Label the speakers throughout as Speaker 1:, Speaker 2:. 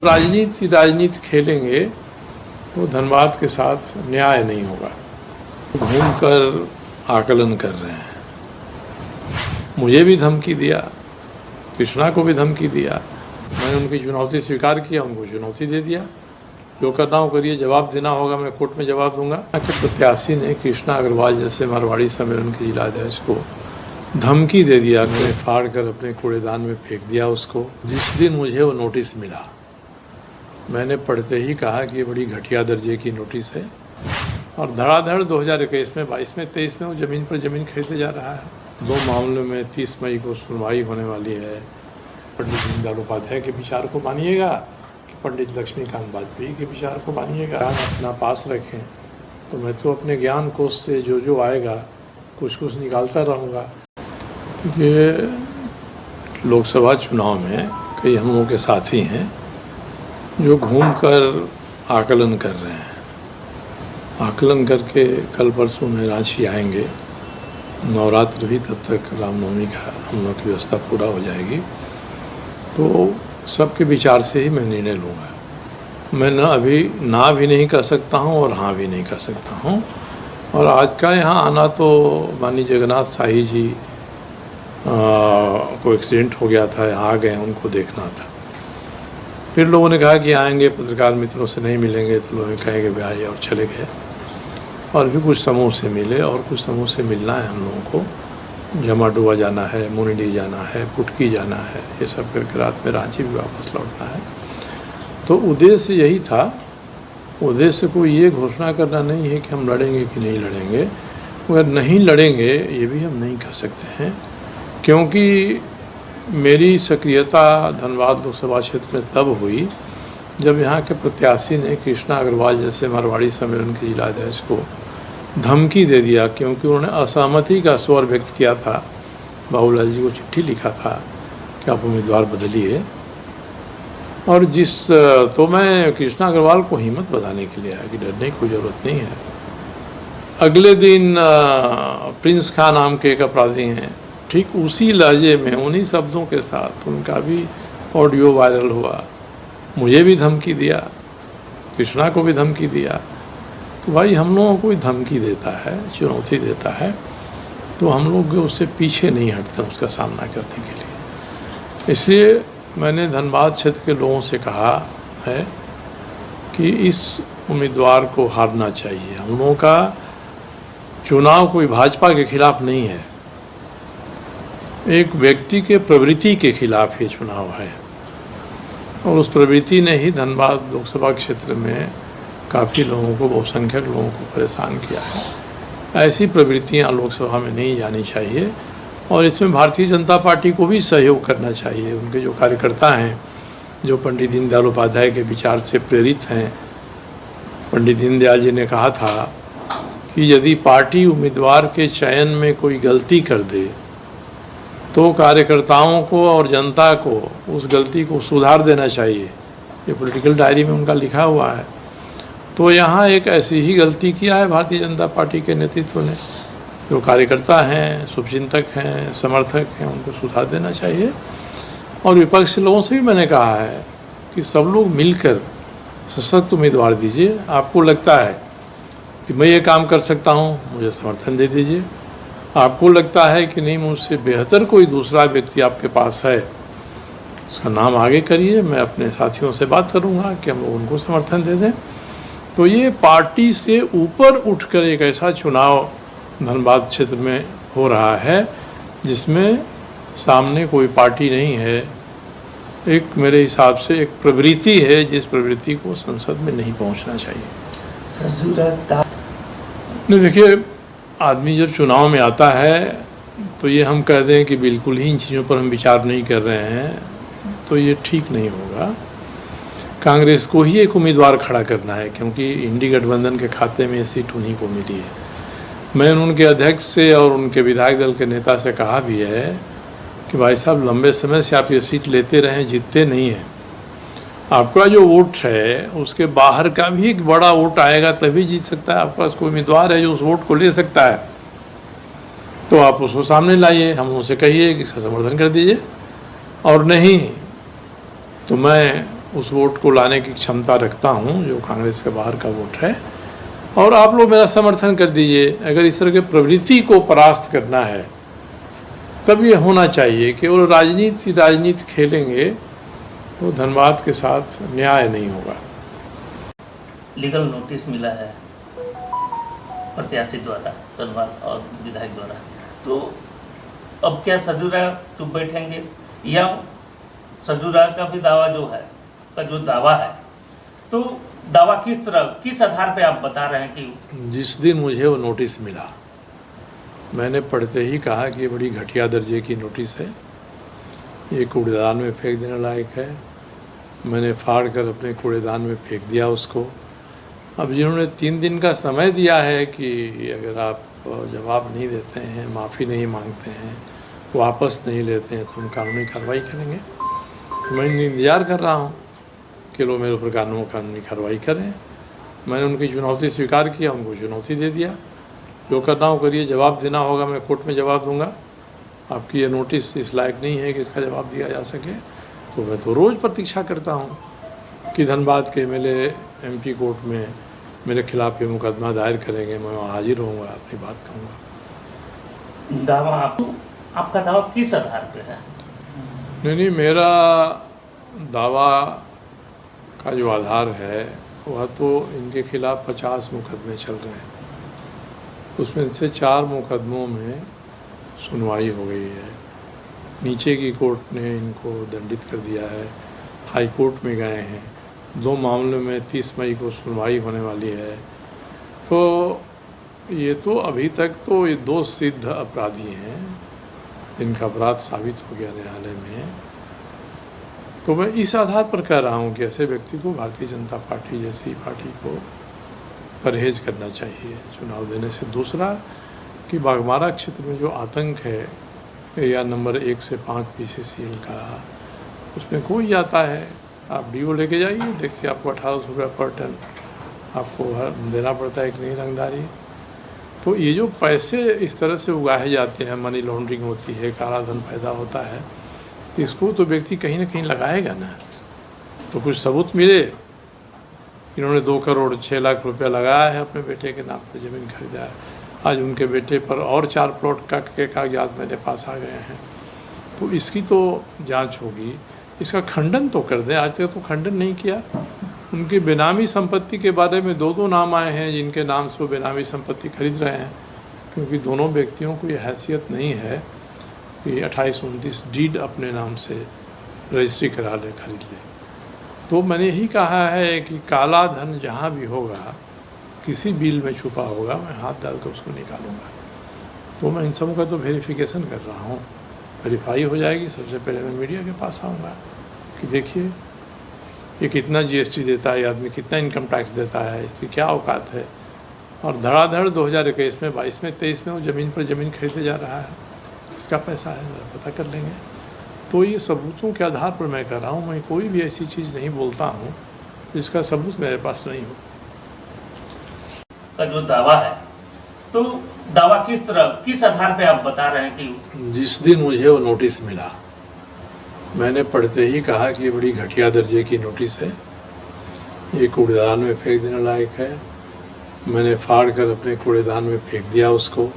Speaker 1: राजनीति खेलेंगे तो धनबाद के साथ न्याय नहीं होगा। घूमकर आकलन कर रहे हैं। मुझे भी धमकी दिया, कृष्णा को भी धमकी दिया। मैंने उनकी चुनौती स्वीकार किया, उनको चुनौती दे दिया। जो करना हो करिए, जवाब देना होगा मैं कोर्ट में जवाब दूंगा। कि प्रत्याशी ने कृष्णा अग्रवाल जैसे मारवाड़ी सम्मेलन के जिलाध्यक्ष को धमकी दे दिया कि फाड़ कर अपने कूड़ेदान में फेंक दिया उसको। जिस दिन मुझे वो नोटिस मिला, मैंने पढ़ते ही कहा कि ये बड़ी घटिया दर्जे की नोटिस है और धड़ाधड़ 2021 में, 22 में, 23 में वो ज़मीन पर ज़मीन खरीदे जा रहा है। 2 मामलों में 30 मई को सुनवाई होने वाली है। पंडित दीनदयाल उपाध्याय के विचार को मानिएगा कि पंडित लक्ष्मीकांत वाजपेयी के विचार को मानिएगा। अपना पास रखें तो मैं तो अपने ज्ञान कोष से जो आएगा कुछ कुछ निकालता रहूँगा। क्योंकि लोकसभा चुनाव में कई हम लोगों के साथी हैं जो घूमकर आकलन कर रहे हैं। आकलन करके कल परसों में रांची आएंगे। नवरात्र भी तब तक रामनवमी का हम लोग की व्यवस्था पूरा हो जाएगी, तो सबके विचार से ही मैं निर्णय लूँगा। मैं अभी ना भी नहीं कर सकता हूँ और हाँ भी नहीं कर सकता हूँ। और आज का यहाँ आना तो माननीय जगन्नाथ शाही जी को एक्सीडेंट हो गया था, यहाँ आ गए, उनको देखना था। फिर लोगों ने कहा कि आएंगे, पत्रकार मित्रों से नहीं मिलेंगे, तो लोग कहेंगे भाई आइए, और चले गए। और भी कुछ समूह से मिले और कुछ समूह से मिलना है हम लोगों को। जमाडुआ जाना है, मुनिडी जाना है, पुटकी जाना है, ये सब करके रात में रांची भी वापस लौटना है। तो उद्देश्य यही था। उद्देश्य को ये घोषणा करना नहीं है कि हम लड़ेंगे कि नहीं लड़ेंगे। अगर नहीं लड़ेंगे ये भी हम नहीं कह सकते हैं, क्योंकि मेरी सक्रियता धनबाद लोकसभा क्षेत्र में तब हुई जब यहाँ के प्रत्याशी ने कृष्णा अग्रवाल जैसे मारवाड़ी सम्मेलन के जिलाध्यक्ष को धमकी दे दिया, क्योंकि उन्होंने असहमति का स्वर व्यक्त किया था। बाबूलाल जी को चिट्ठी लिखा था कि आप उम्मीदवार बदलिए। और तो मैं कृष्णा अग्रवाल को हिम्मत बताने के लिए आया कि डरने की कोई ज़रूरत नहीं है। अगले दिन प्रिंस खान नाम के एक अपराधी हैं, ठीक उसी लहजे में, उन्हीं शब्दों के साथ उनका भी ऑडियो वायरल हुआ। मुझे भी धमकी दिया, कृष्णा को भी धमकी दिया। तो भाई हम लोगों को कोई धमकी देता है, चुनौती देता है, तो हम लोग उससे पीछे नहीं हटते उसका सामना करने के लिए। इसलिए मैंने धनबाद क्षेत्र के लोगों से कहा है कि इस उम्मीदवार को हारना चाहिए। हम लोगों का चुनाव कोई भाजपा के खिलाफ नहीं है, एक व्यक्ति के प्रवृत्ति के खिलाफ ये चुनाव है। और उस प्रवृत्ति ने ही धनबाद लोकसभा क्षेत्र में काफ़ी लोगों को, बहुसंख्यक लोगों को परेशान किया है। ऐसी प्रवृत्तियां लोकसभा में नहीं जानी चाहिए और इसमें भारतीय जनता पार्टी को भी सहयोग करना चाहिए। उनके जो कार्यकर्ता हैं, जो पंडित दीनदयाल उपाध्याय के विचार से प्रेरित हैं। पंडित दीनदयाल जी ने कहा था कि यदि पार्टी उम्मीदवार के चयन में कोई गलती कर दे तो कार्यकर्ताओं को और जनता को उस गलती को सुधार देना चाहिए। ये पॉलिटिकल डायरी में उनका लिखा हुआ है। तो यहाँ एक ऐसी ही गलती किया है भारतीय जनता पार्टी के नेतृत्व ने। जो कार्यकर्ता हैं, शुभचिंतक हैं, समर्थक हैं, उनको सुधार देना चाहिए। और विपक्ष के लोगों से भी मैंने कहा है कि सब लोग मिलकर सशक्त उम्मीदवार दीजिए। आपको लगता है कि मैं ये काम कर सकता हूँ, मुझे समर्थन दे दीजिए। आपको लगता है कि नहीं, मुझसे बेहतर कोई दूसरा व्यक्ति आपके पास है, उसका नाम आगे करिए। मैं अपने साथियों से बात करूंगा कि हम लोग उनको समर्थन दे दें। तो ये पार्टी से ऊपर उठकर एक ऐसा चुनाव धनबाद क्षेत्र में हो रहा है जिसमें सामने कोई पार्टी नहीं है। एक मेरे हिसाब से एक प्रवृत्ति है, जिस प्रवृत्ति को संसद में नहीं पहुंचना चाहिए। नहीं, देखिए, आदमी जब चुनाव में आता है तो ये हम कह दें कि बिल्कुल ही इन चीज़ों पर हम विचार नहीं कर रहे हैं, तो ये ठीक नहीं होगा। कांग्रेस को ही एक उम्मीदवार खड़ा करना है, क्योंकि इंडी गठबंधन के खाते में ये सीट उन्हीं को मिली है। मैंने उनके अध्यक्ष से और उनके विधायक दल के नेता से कहा भी है कि भाई साहब, लंबे समय से आप ये सीट लेते रहें, जीतते नहीं हैं। आपका जो वोट है उसके बाहर का भी एक बड़ा वोट आएगा तभी जीत सकता है। आपके पास कोई उम्मीदवार है जो उस वोट को ले सकता है, तो आप उसको सामने लाइए, हम उसे कहिए कि इसका समर्थन कर दीजिए। और नहीं तो मैं उस वोट को लाने की क्षमता रखता हूं जो कांग्रेस के बाहर का वोट है, और आप लोग मेरा समर्थन कर दीजिए। अगर इस तरह की प्रवृत्ति को परास्त करना है तब ये होना चाहिए कि वो राजनीति खेलेंगे तो धनबाद के साथ न्याय नहीं होगा।
Speaker 2: लीगल नोटिस मिला है प्रत्याशी द्वारा, धनबाद और विधायक द्वारा, तो अब क्या सरजू राय चुप बैठेंगे या सरजू राय का भी दावा जो दावा है, तो दावा किस आधार पे आप बता रहे हैं कि
Speaker 1: जिस दिन मुझे वो नोटिस मिला मैंने पढ़ते ही कहा कि ये बड़ी घटिया दर्जे की नोटिस है, ये कूड़ेदान में फेंक देने लायक है। मैंने फाड़ कर अपने कूड़ेदान में फेंक दिया उसको। अब जिन्होंने 3 दिन का समय दिया है कि अगर आप जवाब नहीं देते हैं, माफ़ी नहीं मांगते हैं, वापस नहीं लेते हैं तो हम कानूनी कार्रवाई करेंगे। मैं इंतज़ार कर रहा हूँ कि लोग मेरे ऊपर कानूनी कार्रवाई करें। मैंने उनकी चुनौती स्वीकार किया, उनको चुनौती दे दिया, जो करना हो करिए, जवाब देना होगा मैं कोर्ट में जवाब दूंगा। आपकी ये नोटिस इस लायक नहीं है कि इसका जवाब दिया जा सके। तो मैं तो रोज़ प्रतीक्षा करता हूँ कि धनबाद के एमएलए एमपी कोर्ट में मेरे खिलाफ ये मुकदमा दायर करेंगे, मैं वहाँ हाजिर होऊंगा, अपनी बात कहूँगा।
Speaker 2: दावा आपका दावा किस आधार पे है?
Speaker 1: नहीं, मेरा दावा का जो आधार है वह तो इनके खिलाफ 50 मुकदमे चल रहे हैं, उसमें से 4 मुकदमों में सुनवाई हो गई है। नीचे की कोर्ट ने इनको दंडित कर दिया है, हाई कोर्ट में गए हैं, 2 मामलों में 30 मई को सुनवाई होने वाली है। तो ये तो अभी तक तो ये 2 सिद्ध अपराधी हैं जिनका अपराध साबित हो गया न्यायालय में। तो मैं इस आधार पर कह रहा हूँ कि ऐसे व्यक्ति को भारतीय जनता पार्टी जैसी पार्टी को परहेज करना चाहिए चुनाव देने से। दूसरा कि बाघमारा क्षेत्र में जो आतंक है एरिया नंबर 1 से 5 PCCL का, उसमें कोई जाता है, आप डीओ लेके जाइए, देखिए आपको 1800 रुपये पर टन आपको देना पड़ता है एक नई रंगदारी। तो ये जो पैसे इस तरह से उगाए जाते हैं, मनी लॉन्ड्रिंग होती है, काला धन पैदा होता है, तो इसको तो व्यक्ति कहीं ना कहीं लगाएगा ना। तो कुछ सबूत मिले, इन्होंने 2 करोड़ 6 लाख रुपया लगाया है अपने बेटे के नाम पर, ज़मीन खरीदा है। आज उनके बेटे पर और 4 प्लॉट के कागजात मेरे पास आ गए हैं। तो इसकी तो जांच होगी, इसका खंडन तो कर दें। आज तक तो खंडन नहीं किया। उनकी बेनामी संपत्ति के बारे में 2 नाम आए हैं जिनके नाम से वो बेनामी संपत्ति खरीद रहे हैं, क्योंकि दोनों व्यक्तियों को ये हैसियत नहीं है कि 28-29 डीड अपने नाम से रजिस्ट्री करा ले, खरीद ले। तो मैंने यही कहा है कि काला धन जहाँ भी होगा, किसी बिल में छुपा होगा, मैं हाथ डालकर उसको निकालूंगा। तो मैं इन सब का तो वेरिफिकेशन कर रहा हूँ, वेरीफाई हो जाएगी। सबसे पहले मैं मीडिया के पास आऊँगा कि देखिए ये कितना GST देता है, आदमी कितना इनकम टैक्स देता है, इसकी क्या औकात है। और धड़ाधड़ 2021 में, 22 में, 23 में वो ज़मीन पर ज़मीन खरीदे जा रहा है, किसका पैसा है ज़रा पता कर लेंगे। तो ये सबूतों के आधार पर मैं कह रहा हूँ, मैं कोई भी ऐसी चीज़ नहीं बोलता हूँ जिसका सबूत मेरे पास नहीं हो।
Speaker 2: का जो दावा है, तो दावा किस आधार पे आप बता रहे हैं कि
Speaker 1: जिस दिन मुझे वो नोटिस मिला मैंने पढ़ते ही कहा कि ये बड़ी घटिया दर्जे की नोटिस है, ये कूड़ेदान में फेंक देने लायक है। मैंने फाड़ कर अपने कूड़ेदान में फेंक दिया उसको।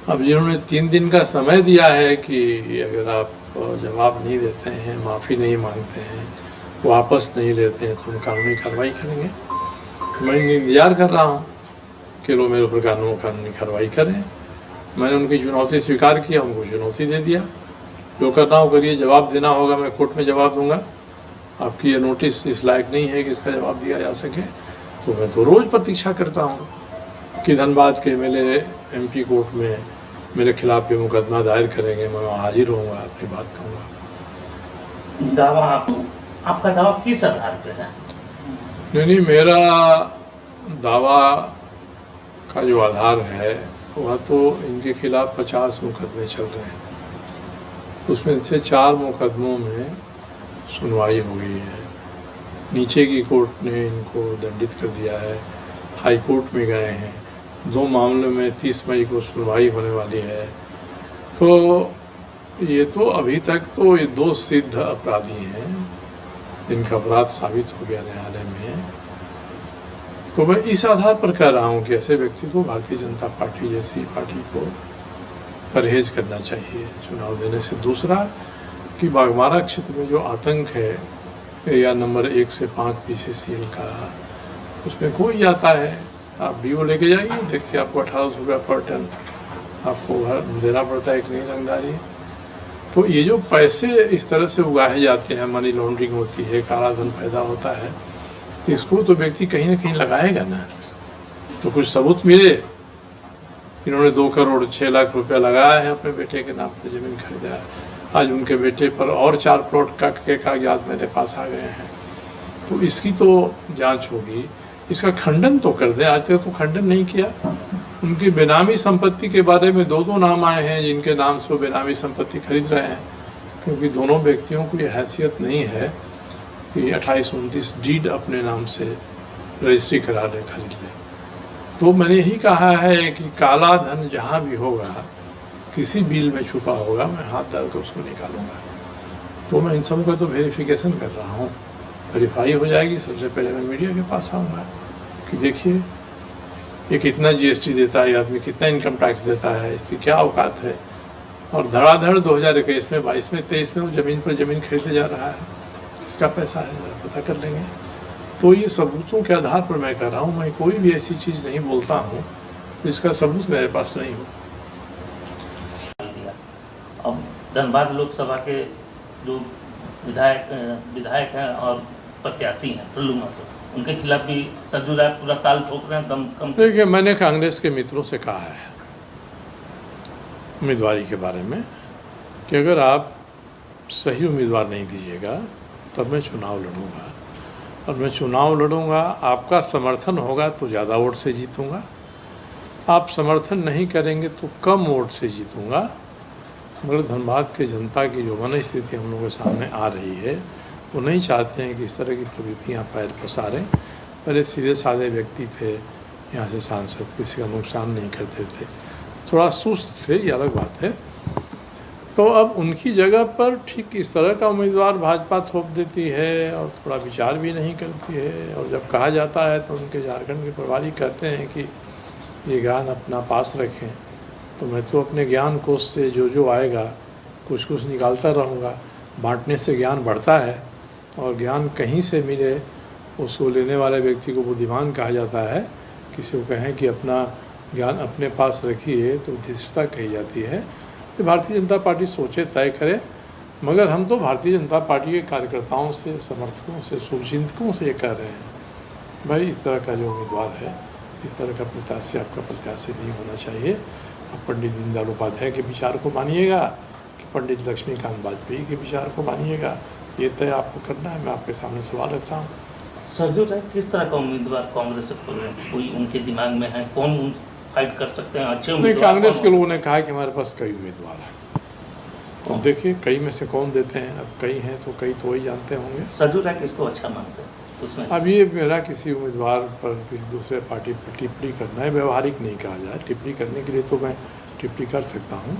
Speaker 1: अब जिन्होंने 3 दिन का समय दिया है कि अगर आप जवाब नहीं देते हैं, माफ़ी नहीं मांगते हैं, वापस नहीं लेते हैं तो हम कानूनी कार्रवाई करेंगे। मैं इंतज़ार कर रहा हूँ कि लोग मेरे ऊपर कानूनी कार्रवाई करें। मैंने उनकी चुनौती स्वीकार किया, उनको चुनौती दे दिया, जो करना हो करिए, जवाब देना होगा मैं कोर्ट में जवाब दूंगा। आपकी ये नोटिस इस लायक नहीं है कि इसका जवाब दिया जा सके। तो मैं तो रोज़ प्रतीक्षा करता हूँ कि धनबाद के एमएलए एमपी कोर्ट में मेरे खिलाफ ये मुकदमा दायर करेंगे, मैं वहाँ हाजिर होऊंगा, अपनी बात कहूँगा।
Speaker 2: दावा आपका दावा किस आधार पे है?
Speaker 1: नहीं, मेरा दावा का जो आधार है वह तो इनके खिलाफ 50 मुकदमे चल रहे हैं, उसमें से 4 मुकदमों में सुनवाई हो गई है। नीचे की कोर्ट ने इनको दंडित कर दिया है, हाई कोर्ट में गए हैं, 2 मामलों में 30 मई को सुनवाई होने वाली है। तो ये तो अभी तक तो ये 2 सिद्ध अपराधी हैं जिनका अपराध साबित हो गया न्यायालय में, तो मैं इस आधार पर कह रहा हूँ कि ऐसे व्यक्ति को भारतीय जनता पार्टी जैसी पार्टी को परहेज करना चाहिए चुनाव देने से। दूसरा कि बाघमारा क्षेत्र में जो आतंक है या नंबर 1 से 5 PCCL का, उसमें कोई जाता है, आप डीओ लेके जाइए, देखिए आपको 1800 रुपया पर टन आपको देना पड़ता है एक नई रंगदारी। तो ये जो पैसे इस तरह से उगाए जाते हैं, मनी लॉन्ड्रिंग होती है, काला धन पैदा होता है, तो इसको तो व्यक्ति कहीं ना कहीं लगाएगा ना। तो कुछ सबूत मिले, इन्होंने 2 करोड़ 6 लाख रुपया लगाया है अपने बेटे के नाम पर, ज़मीन खरीदा है, आज उनके बेटे पर और 4 प्लॉट के कागजात मेरे पास आ गए हैं, तो इसकी तो जांच होगी, इसका खंडन तो कर दें। आज तक तो खंडन नहीं किया। उनकी बेनामी संपत्ति के बारे में 2 नाम आए हैं जिनके नाम से वो बेनामी संपत्ति खरीद रहे हैं, क्योंकि दोनों व्यक्तियों को ये हैसियत नहीं है कि 28-29 डीड अपने नाम से रजिस्ट्री करा ले, खरीद ले। तो मैंने यही कहा है कि काला धन जहाँ भी होगा, किसी बिल में छुपा होगा, मैं हाथ डाल कर उसको निकालूंगा। तो मैं इन सब का तो वेरिफिकेशन कर रहा हूँ, वेरीफाई हो जाएगी, सबसे पहले मैं मीडिया के पास आऊँगा कि देखिए ये कितना GST देता है आदमी, कितना इनकम टैक्स देता है, इसकी क्या औकात है, और धड़ाधड़ 2021 में 22 में 23 में वो ज़मीन पर ज़मीन खरीदे जा रहा है, किसका पैसा है पता कर लेंगे। तो ये सबूतों के आधार पर मैं कह रहा हूँ, मैं कोई भी ऐसी चीज़ नहीं बोलता हूँ जिसका सबूत मेरे पास नहीं हो।
Speaker 2: अब धनबाद लोकसभा के जो विधायक हैं और प्रत्याशी हैं टुल्लू महतो, उनके खिलाफ भी सरजू राय पूरा ताल ठोक रहे हैं, दम कम।
Speaker 1: देखिए, मैंने कांग्रेस के मित्रों से कहा है उम्मीदवारी के बारे में कि अगर आप सही उम्मीदवार नहीं दीजिएगा तब मैं चुनाव लड़ूंगा, और मैं चुनाव लड़ूंगा, आपका समर्थन होगा तो ज़्यादा वोट से जीतूंगा, आप समर्थन नहीं करेंगे तो कम वोट से जीतूंगा। मगर धनबाद के जनता की जो मन स्थिति हम लोगों के सामने आ रही है, वो नहीं चाहते हैं कि इस तरह की प्रवृत्तियाँ पैर पसारें। पहले सीधे साधे व्यक्ति थे, यहाँ से सांसद, किसी का नुकसान नहीं करते थे, थोड़ा सुस्त थे, ये अलग बात है। तो अब उनकी जगह पर ठीक इस तरह का उम्मीदवार भाजपा थोप देती है और थोड़ा विचार भी नहीं करती है। और जब कहा जाता है तो उनके झारखंड के प्रभारी कहते हैं कि ये ज्ञान अपना पास रखें, तो मैं तो अपने ज्ञान कोष से जो आएगा कुछ कुछ निकालता रहूँगा। बांटने से ज्ञान बढ़ता है, और ज्ञान कहीं से मिले उसको लेने वाले व्यक्ति को बुद्धिमान कहा जाता है। किसी को कहें कि अपना ज्ञान अपने पास रखिए तो धृष्टता कही जाती है। तो भारतीय जनता पार्टी सोचे, तय करे, मगर हम तो भारतीय जनता पार्टी के कार्यकर्ताओं से, समर्थकों से, शुभचिंतकों से ये कह रहे हैं, भाई इस तरह का जो उम्मीदवार है, इस तरह का प्रत्याशी आपका प्रत्याशी नहीं होना चाहिए। आप पंडित दीनदयाल उपाध्याय के विचार को मानिएगा कि पंडित लक्ष्मीकांत वाजपेयी के विचार को मानिएगा, ये तय आपको करना है। मैं आपके सामने सवाल रखता हूँ।
Speaker 2: सरजू राय किस तरह का उम्मीदवार कांग्रेस से कोई उनके दिमाग में है, कौन फाइट कर सकते हैं अच्छे उम्मीदवार?
Speaker 1: कांग्रेस के लोगों ने कहा कि हमारे पास कई उम्मीदवार हैं, तो देखिए कई में से कौन देते हैं। अब कई हैं तो कई तो वही जानते होंगे।
Speaker 2: सरजू राय किसको अच्छा मानते हैं उसमें?
Speaker 1: अब ये मेरा किसी उम्मीदवार पर किसी दूसरे पार्टी पर टिप्पणी करना है, व्यवहारिक नहीं कहा जाए। टिप्पणी करने के लिए तो मैं टिप्पणी कर सकता हूँ,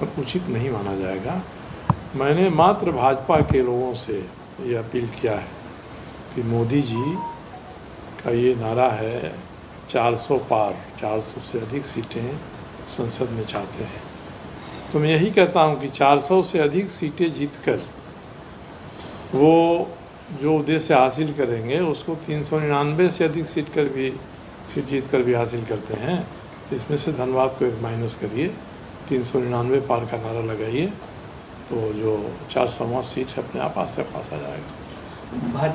Speaker 1: पर उचित नहीं माना जाएगा। मैंने मात्र भाजपा के लोगों से ये अपील किया है कि मोदी जी का ये नारा है 400 पार, 400 से अधिक सीटें संसद में चाहते हैं, तो मैं यही कहता हूं कि 400 से अधिक सीटें जीतकर वो जो उद्देश्य हासिल करेंगे उसको 399 से अधिक सीट जीतकर भी हासिल करते हैं। इसमें से धनबाद को एक माइनस करिए, 399 पार का नारा लगाइए, तो जो 400वां सीट है अपने आप आस पास आ जाएगा।